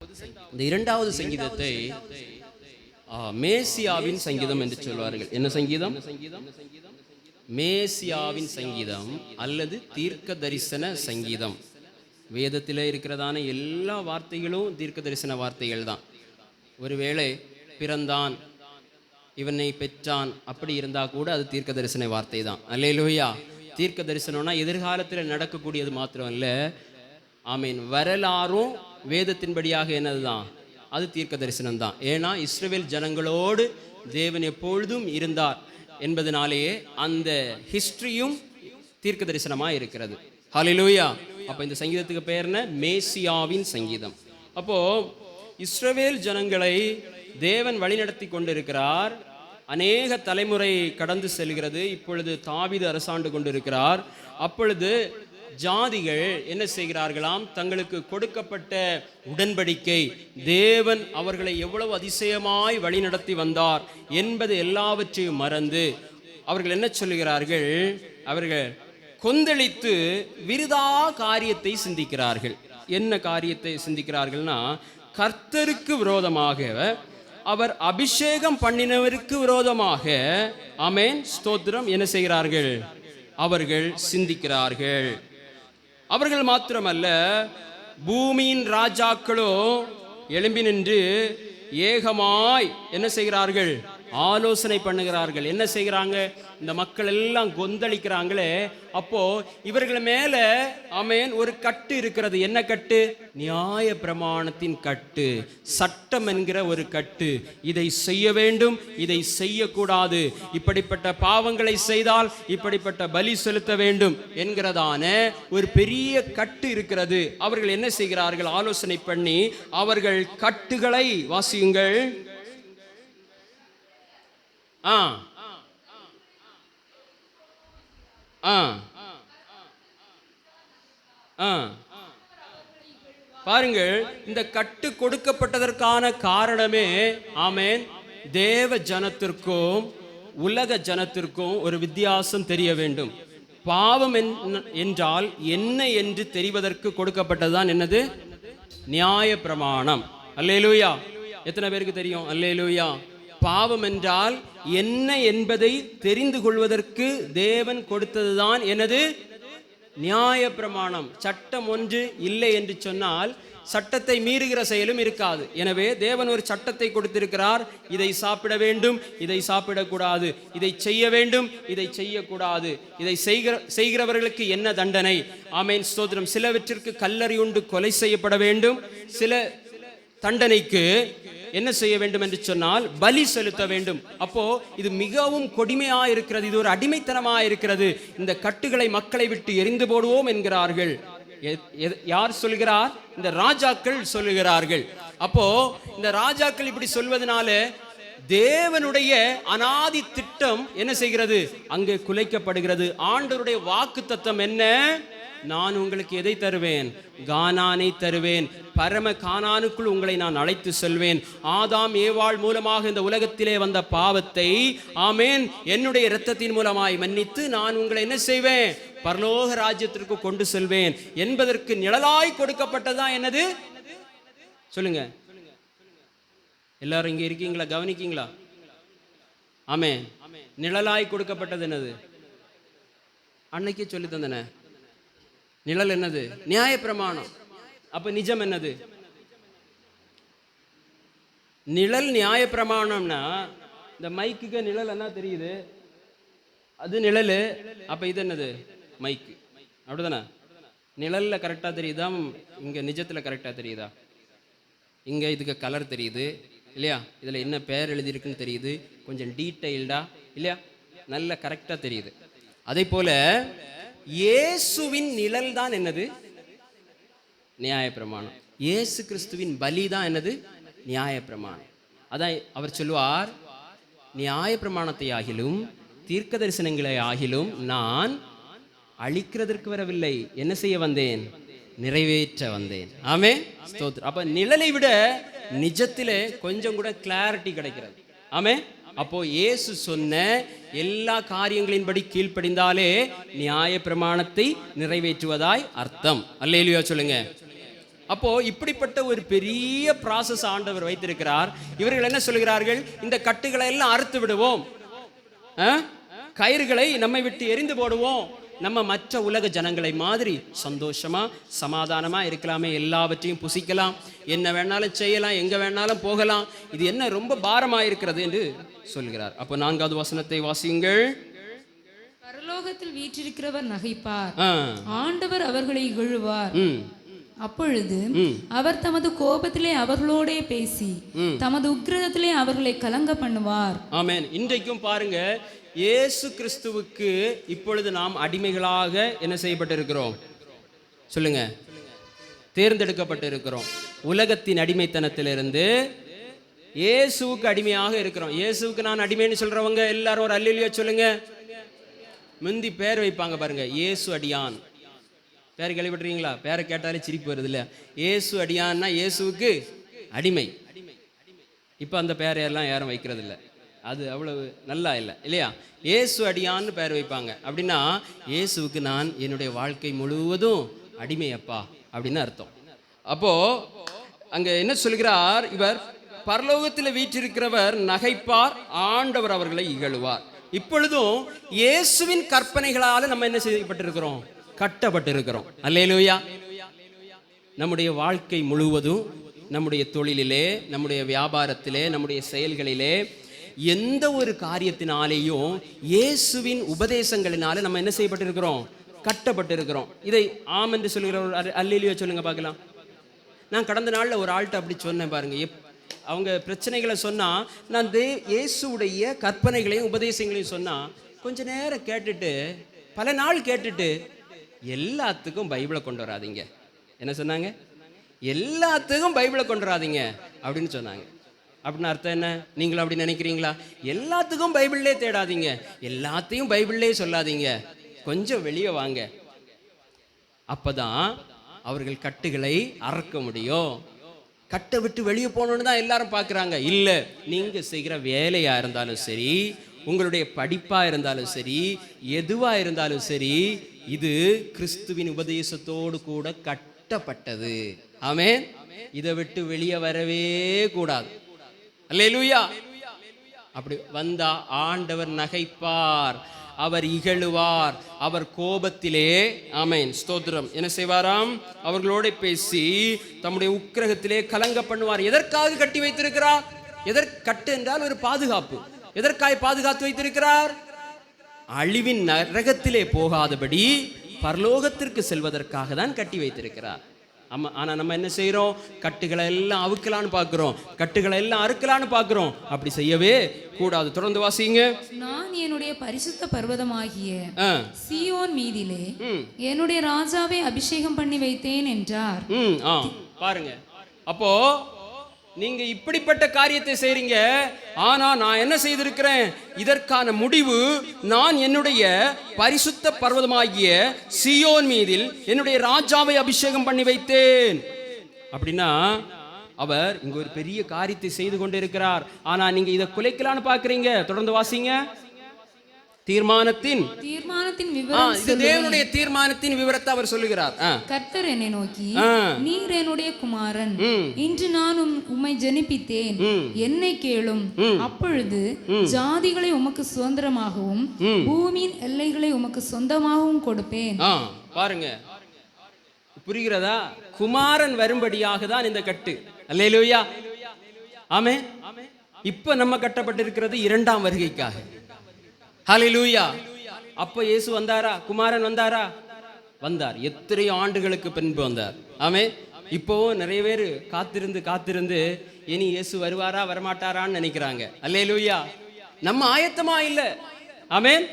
இந்த இரண்டாவது சங்கீதத்தை மேசியாவின் சங்கீதம் என்று சொல்வார்கள். என்ன சங்கீதம்? மேசியாவின் சங்கீதம் அல்லது தீர்க்க தரிசன சங்கீதம். வேதத்தில் இருக்கிறதான எல்லா வார்த்தைகளும் தீர்க்க தரிசன வார்த்தைகள் தான். ஒருவேளை பிறந்தான், இவனை பெற்றான் அப்படி இருந்தால் கூட அது தீர்க்க தரிசன வார்த்தை தான். அல்லேலூயா. தீர்க்க தரிசனம்னா எதிர்காலத்தில் நடக்கக்கூடியது மாத்திரம் இல்லை, ஆமீன், வரலாறும் வேதத்தின்படியாக என்னது தான், அது தீர்க்க தரிசனம் தான். ஏன்னா இஸ்ரவேல் ஜனங்களோடு தேவன் எப்பொழுதும் இருந்தார் என்பதனாலேயே அந்த ஹிஸ்டரியும் தீர்க்க தரிசனமாக இருக்கிறது. ஹல்லேலூயா. அப்போ இந்த சங்கீதத்துக்கு பேர் என்ன? மேசியாவின் சங்கீதம். அப்போது இஸ்ரவேல் ஜனங்களை தேவன் வழிநடத்தி கொண்டிருக்கிறார். அநேக தலைமுறை கடந்து செல்கிறது. இப்பொழுது தாவீது அரசாண்டு கொண்டிருக்கிறார். அப்பொழுது ஜாதிகள் என்ன செய்கிறார்களாம்? தங்களுக்கு கொடுக்கப்பட்ட உடன்படிக்கை, தேவன் அவர்களை எவ்வளவு அதிசயமாய் வழிநடத்தி வந்தார் என்பது எல்லாவற்றையும் மறந்து அவர்கள் என்ன சொல்லுகிறார்கள்? அவர்கள் கொந்தளித்து விருதா காரியத்தை சிந்திக்கிறார்கள். என்ன காரியத்தை சிந்திக்கிறார்கள்னா, கர்த்தருக்கு விரோதமாக, அவர் அபிஷேகம் பண்ணினவருக்கு விரோதமாக, ஆமென், ஸ்தோத்திரம், என்ன செய்கிறார்கள்? அவர்கள் சிந்திக்கிறார்கள். அவர்கள் மாத்திரமல்ல, பூமியின் ராஜாக்களோ எழும்பி நின்று ஏகமாய் என்ன செய்கிறார்கள்? ஆலோசனை பண்ணுகிறார்கள். என்ன செய்கிறாங்க? இந்த மக்கள் எல்லாம் கொந்தளிக்கிறாங்களே, அப்போ இவர்கள் மேல ஆமென் ஒரு கட்டு இருக்கிறது. என்ன கட்டு? நியாய பிரமாணத்தின் கட்டு, சட்டம் என்கிற ஒரு கட்டு. இதை செய்ய வேண்டும், இதை செய்யக்கூடாது, இப்படிப்பட்ட பாவங்களை செய்தால் இப்படிப்பட்ட பலி செலுத்த வேண்டும் என்கிறதான ஒரு பெரிய கட்டு இருக்கிறது. அவர்கள் என்ன செய்கிறார்கள்? ஆலோசனை பண்ணி அவர்கள் கட்டுகளை வாசியுங்கள். பாருங்கள், இந்த கட்டு கொடுக்கப்பட்டதற்கான காரணமே, ஆமென், தேவ ஜனத்திற்கும் உலக ஜனத்திற்கும் ஒரு வித்தியாசம் தெரிய வேண்டும். பாவம் என்றால் என்ன என்று தெரிவதற்கு கொடுக்கப்பட்டதுதான் என்னது? நியாய பிரமாணம். அல்லேலூயா. எத்தனை பேருக்கு தெரியும்? அல்லேலூயா. பாவம் என்றால் என்ன என்பதை தெரிந்து கொள்வதற்கு தேவன் கொடுத்ததுதான் எனது நியாய பிரமாணம். சட்டம் ஒன்று இல்லை என்று சொன்னால் சட்டத்தை மீறுகிற செயலும் இருக்காது. எனவே தேவன் ஒரு சட்டத்தை கொடுத்திருக்கிறார். இதை சாப்பிட வேண்டும், இதை சாப்பிடக்கூடாது, இதை செய்ய வேண்டும், இதை செய்யக்கூடாது, இதை செய்கிறவர்களுக்கு என்ன தண்டனை, ஆமென், ஸ்தோத்திரம். சிலவற்றிற்கு கல்லறி உண்டு கொலை செய்யப்பட வேண்டும், சில தண்டனைக்கு என்ன செய்ய வேண்டும் என்று சொன்னால் பலி செலுத்த வேண்டும். அப்போ இது மிகவும் கொடுமையா இருக்கிறது, இது ஒரு அடிமைத்தனமா இருக்கிறது. இந்த கட்டுகளை மக்களை விட்டு எரிந்து போடுவோம் என்கிறார்கள். யார் சொல்கிறார்? இந்த ராஜாக்கள் சொல்லுகிறார்கள். அப்போ இந்த ராஜாக்கள் இப்படி சொல்வதனால தேவனுடைய அனாதி திட்டம் என்ன செய்கிறது? அங்கே குலைக்கப்படுகிறது. ஆண்டவருடைய வாக்கு தத்தம் என்ன? நான் உங்களுக்கு எதை தருவேன்? கானானை தருவேன். பரம கானானுக்குள் உங்களை நான் அழைத்து செல்வேன். ஆதாம் ஏவாள் மூலமாக இந்த உலகத்திலே வந்த பாவத்தை, ஆமேன், என்னுடைய இரத்தத்தின் மூலமாய் மன்னித்து நான் உங்களை என்ன செய்வேன்? பரலோக ராஜ்யத்திற்கு கொண்டு செல்வேன் என்பதற்கு நிழலாய் கொடுக்கப்பட்டதுதான் என்னது? சொல்லுங்க, எல்லாரும் இங்க இருக்கீங்களா? கவனிக்கீங்களா? ஆமென். நிழலாய் கொடுக்கப்பட்டது என்னது? அன்னைக்கே சொல்லி தந்தன. நிழல் என்னது? நியாய பிரமாணம். அப்ப நிஜம் என்னது? நிழல் நியாய பிரமாணம்னா, இந்த மைக்குக்கு நிழல் என்ன தெரியுது? அது நிழல். அப்ப இது என்னது? மைக்கு. அப்படிதானே? நிழல்ல கரெக்டா தெரியுதா? இங்க நிஜத்துல கரெக்டா தெரியுதா? இங்க இதுக்கு கலர் தெரியுது இல்லையா? இதுல என்ன பேர் எழுதியிருக்குன்னு தெரியுது, கொஞ்சம் டீட்டெயில்டா இல்லையா? நல்ல கரெக்டா தெரியுது. அதே போல இயேசுவின் நிழல் தான் என்னது? நியாய பிரமாணம். இயேசு கிறிஸ்துவின் பலி தான் என்னது? நியாய பிரமாணம். அதான் அவர் சொல்லுவார், நியாய பிரமாணத்தை ஆகிலும் தீர்க்க தரிசனங்களை ஆகிலும் நான் அழிக்கிறதற்கு வரவில்லை, என்ன செய்ய வந்தேன்? நிறைவேற்ற வந்தேன். ஆமே, ஸ்தோத்திரம். அப்ப நிழலை விட நிஜத்திலே கொஞ்சம் கூட கிளாரிட்டி கிடைக்கிறது. ஆமே. அப்போ இயேசு சொன்ன எல்லா காரியங்களின்படி கீழ்ப்படிந்தாலே நியாய பிரமாணத்தை நிறைவேற்றுவதாய் அர்த்தம். அல்லேலூயா சொல்லுங்க. அப்போ இப்படிப்பட்ட ஒரு பெரிய ப்ராசஸ் ஆண்டவர் வைத்திருக்கிறார். இவர்கள் என்ன சொல்கிறார்கள்? இந்த கட்டுகளை எல்லாம் அறுத்து விடுவோம், கயிறுகளை நம்மை விட்டு எரிந்து போடுவோம், நம்ம மற்ற உலக ஜனங்களை மாதிரி சந்தோஷமா சமாதானமா இருக்கலாமே, எல்லாவற்றையும் புசிக்கலாம், என்ன வேணாலும் செய்யலாம், எங்க வேணாலும் போகலாம், இது என்ன ரொம்ப பாரமா இருக்கிறது என்று சொல்கிறார். அப்போ 4வது வசனத்தை வாசியுங்கள். பரலோகத்தில் வீற்றிருக்கிறவர் நகைப்பார், ஆண்டவர் அவர்களை இகழுவார். அப்பொழுது அவர் தமது கோபத்திலே அவர்களோடே பேசி தமது உக்கிரகத்திலே அவர்களை கலங்க பண்ணுவார். ஆமென். இன்றைக்கும் பாருங்க, இயேசு கிறிஸ்துவுக்கு இப்பொழுது நாம் அடிமைகளாக என்ன செய்யப்பட்டிருக்கிறோம்? சொல்லுங்க. தேர்ந்தெடுக்கப்பட்டு இருக்கிறோம். உலகத்தின் அடிமைத்தனத்திலிருந்து இயேசுவுக்கு அடிமையாக இருக்கிறோம். இயேசுவுக்கு நான் அடிமைன்னு சொல்றவங்க எல்லாரும் ஒரு அல்லேலூயா சொல்லுங்க. முந்தி பேர் வைப்பாங்க பாருங்க, இயேசு அடியான். பேர் கேள்விப்பட்டிருக்கீங்களா? பேரை கேட்டாலே சிரிப்பு வருது இல்லையா? இயேசு அடியான்னா இயேசுவுக்கு அடிமை. இப்போ அந்த பேரையெல்லாம் யாரும் வைக்கிறது இல்லை, அது அவ்வளவு நல்லா இல்லை இல்லையா? இயேசு அடியான்னு பேர் வைப்பாங்க. அப்படின்னா இயேசுவுக்கு நான் என்னுடைய வாழ்க்கை முழுவதும் அடிமை அப்பா அப்படின்னு அர்த்தம். அப்போ அங்க என்ன சொல்கிறார்? இவர் பரலோகத்தில் வீற்றிருக்கிறவர் நகைப்பார், ஆண்டவர் அவர்களை இகழுவார். இப்பொழுதும் இயேசுவின் கற்பனைகளால் நம்ம என்ன செய்யப்பட்டிருக்கிறோம்? கட்டப்பட்டிருக்கிறோம். அல்லேலூயா. நம்முடைய வாழ்க்கை முழுவதும் நம்முடைய தொழிலிலே, நம்முடைய வியாபாரத்திலே, நம்முடைய செயல்களிலே, எந்த ஒரு காரியத்தினாலேயும் இயேசுவின் உபதேசங்களினால நம்ம என்ன செய்யப்பட்டிருக்கிறோம்? கட்டப்பட்டிருக்கிறோம். இதை ஆம் என்று சொல்லுகிற ஒரு அல்லேலூயா சொல்லுங்க பார்க்கலாம். நான் கடந்த நாளில் ஒரு ஆள்கிட்ட அப்படி சொன்னேன் பாருங்க. அவங்க பிரச்சனைகளை சொன்னா, நான் இயேசுடைய கற்பனைகளையும் உபதேசங்களையும் சொன்னா, கொஞ்ச நேரம் கேட்டுட்டு, பல நாள் கேட்டுட்டு, எல்லாத்துக்கும் பைபிளை கொண்டு வராதீங்க. என்ன சொன்னாங்க? எல்லாத்துக்கும் பைபிளை கொண்டு வராதீங்க அப்படின்னு சொன்னாங்க. அப்படின்னு அர்த்தம் என்ன? நீங்களும் அப்படி நினைக்கிறீங்களா? எல்லாத்துக்கும் பைபிள்லே தேடாதீங்க, எல்லாத்தையும் பைபிள்லே சொல்லாதீங்க, கொஞ்சம் வெளியே வாங்க, அப்பதான் அவர்கள் கட்டுகளை அறுக்க முடியும். கட்டை விட்டு வெளியே போகணுன்னு தான் எல்லாரும் பார்க்குறாங்க. இல்லை, நீங்கள் செய்கிற வேலையாக இருந்தாலும் சரி, உங்களுடைய படிப்பாக இருந்தாலும் சரி, எதுவாக இருந்தாலும் சரி, இது கிறிஸ்துவின் உபதேசத்தோடு கூட கட்டப்பட்டது. ஆமென். இதை விட்டு வெளியே வரவே கூடாது. அல்லேலூயா. அப்படி வந்தா ஆண்டவர் நகைப்பார், அவர் இகழுவார், அவர் கோபத்திலே, ஆமென், ஸ்தோத்திரம், என்ன செய்வாராம்? அவர்களோட பேசி தம்முடைய உக்கிரகத்திலே கலங்க பண்ணுவார். எதற்காக கட்டி வைத்திருக்கிறார்? கட்டு என்றால் ஒரு பாதுகாப்பு. எதற்காக பாதுகாத்து வைத்திருக்கிறார்? அழிவின் நரகத்திலே போகாதபடி பரலோகத்திற்கு செல்வதற்காக தான் கட்டி வைத்திருக்கிறார். ஆனா நம்ம என்ன செய்யறோம்? கட்டுகளை எல்லாம் அவுக்கலான்னு பார்க்கிறோம், கட்டுகளை எல்லாம் அறுக்கலான்னு பார்க்கிறோம். அப்படி செய்யவே கூடாது. தொடர்ந்து வாசிங்க. நான் என்னுடைய பரிசுத்த பர்வதமாகிய சீயோன் மீதிலே என்னுடைய ராஜாவை அபிஷேகம் பண்ணி வைத்தேன் என்றார். பாருங்க, அப்போ நீங்க இப்படிப்பட்ட காரியத்தை செய்றீங்க. ஆனா நான் என்ன செய்திருக்கிறேன்? இதற்கான முடிவு, நான் என்னுடைய பரிசுத்த பர்வதமாகிய சீயோன் மீதில் என்னுடைய ராஜாவை அபிஷேகம் பண்ணி வைத்தேன். அப்படின்னா அவர் இங்க ஒரு பெரிய காரியத்தை செய்து கொண்டிருக்கிறார். ஆனா நீங்க இதை குலைக்கலான்னு பாக்குறீங்க. தொடர்ந்து வாசிங்க. தீர்மானத்தின் தேவனுடைய தீர்மானத்தின் விவரத்தை அவர் சொல்லுகிறார். கர்த்தர் என்னை நோக்கி, நீர் என்னுடைய குமாரன், இன்று நான் உம்மை ஜனிப்பித்தேன், என்னை கேளும். அப்பொழுது ஜாதிகளை உமக்கு சுதந்திரமாகவும் பூமியின் எல்லைகளை உமக்கு சொந்தமாகவும் கொடுப்பேன். பாருங்க, புரிகிறதா? குமாரன் வரும்படியாக தான் இந்த கட்டு. அல்லேலூயா. ஆமென். இப்ப நம்ம கட்டப்பட்டிருக்கிறது 2ஆம் வருகைக்காக. ஹல்லேலூயா. அப்ப இயேசு வந்தாரா? குமாரன் வந்தாரா? வந்தார். எத்தனையோ ஆண்டுகளுக்கு பின்பு வந்தார். ஆமென். இப்போவும் நிறைய பேர் காத்திருந்து இனி இயேசு வருவாரா வரமாட்டாரான்னு நினைக்கிறாங்க. அல்லேலூயா. நம்ம ஆயத்தமா இல்லை. ஆமென்.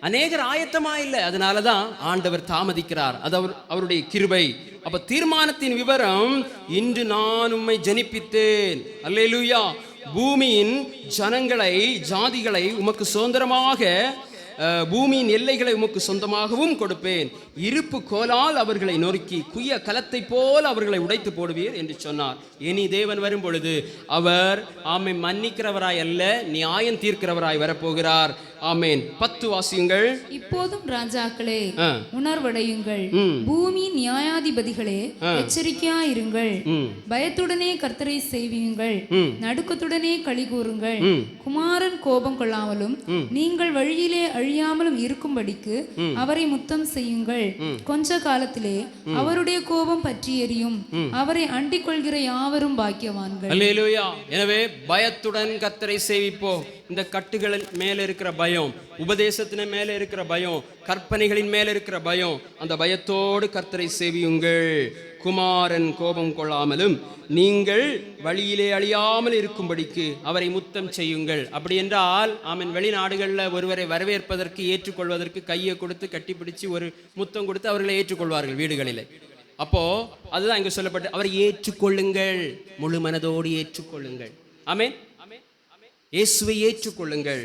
அநேகர் ஆயத்தமா இல்லை. அதனாலதான் ஆண்டவர் தாமதிக்கிறார். அது அவருடைய கிருபை. அப்ப தீர்மானத்தின் விவரம், இன்று நான் உம்மை ஜனிப்பித்தேன். அல்லேலூயா. பூமியின் ஜனங்களை, ஜாதிகளை உமக்கு சுதந்திரமாக, பூமியின் எல்லைகளை உமக்கு சொந்தமாகவும் கொடுப்பேன். இருப்பு கோலால் அவர்களை நொறுக்கி குய்ய கலத்தை போல் அவர்களை உடைத்து போடுவீர் என்று சொன்னார். இனி தேவன் வரும் பொழுது அவர் ஆமென் மன்னிக்கிறவராய் அல்ல, நியாயம் தீர்க்கிறவராய் வரப்போகிறார். ஆமென். 10 வாசியுங்கள். இப்போதும் ராஜாக்களே ஆ. உணர்வடையுங்கள், பூமியின் நியாயாதிபதிகளே எச்சரிக்கையாயிருங்கள், பயத்துடனே கர்த்தரை சேவியுங்கள், நடுக்கத்துடனே களி கூறுங்கள், குமாரன் கோபம் கொள்ளாமலும் நீங்கள் வழியிலே அழியாமலும் இருக்கும்படிக்கு அவரை முத்தம் செய்யுங்கள். கொஞ்ச காலத்திலே அவருடைய கோபம் பற்றி எரியும், அவரை அண்டிக் கொள்கிற யாவரும் பாக்கியவான்கள். அல்லேலூயா. எனவே பயத்துடன் கர்த்தரை சேவிப்போம். இந்த கட்டுகளின் மேல இருக்கிற பயம், உபதேசத்தின் மேல இருக்கிற பயம், கற்பனைகளின் மேல இருக்கிற பயம், அந்த பயத்தோடு கர்த்தரை சேவியுங்கள். குமாரன் கோபம் கொள்ளாமலும் நீங்கள் வழியிலே அழியாமல் இருக்கும்படிக்கு அவரை முத்தம் செய்யுங்கள். அப்படி என்றால் ஆமென், வெளிநாடுகளில் ஒருவரை வரவேற்பதற்கு ஏற்றுக்கொள்வதற்கு கையை கொடுத்து கட்டிப்பிடிச்சு ஒரு முத்தம் கொடுத்து அவர்களை ஏற்றுக்கொள்வார்கள் வீடுகளிலே. அப்போ அதுதான் இங்க சொல்லப்பட்டு, அவரை ஏற்றுக்கொள்ளுங்கள், முழு மனதோடு ஏற்றுக்கொள்ளுங்கள். ஆமென். இயேசுவை ஏற்றுக்கொள்ளுங்கள்.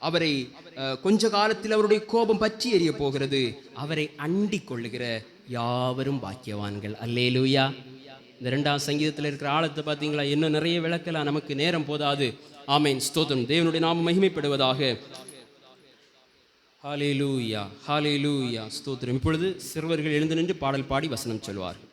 அவரை கொஞ்ச காலத்தில் அவருடைய கோபம் பற்றி எரிய போகிறது. அவரை அண்டிக் கொள்ளுகிற யாவரும் பாக்கியவான்கள். அல்லேலூயா. இந்த 2ஆம் சங்கீதத்தில் இருக்கிற ஆழத்தை பார்த்தீங்களா? இன்னும் நிறைய விளக்கலாம், நமக்கு நேரம் போதாது. ஆமென், ஸ்தோத்திரம். தேவனுடைய நாமம் மகிமைப்படுவதாக. ஹல்லேலூயா, ஹல்லேலூயா, ஸ்தோத்திரம். இப்பொழுது சிறுவர்கள் எழுந்து நின்று பாடல் பாடி வசனம் சொல்வார்கள்.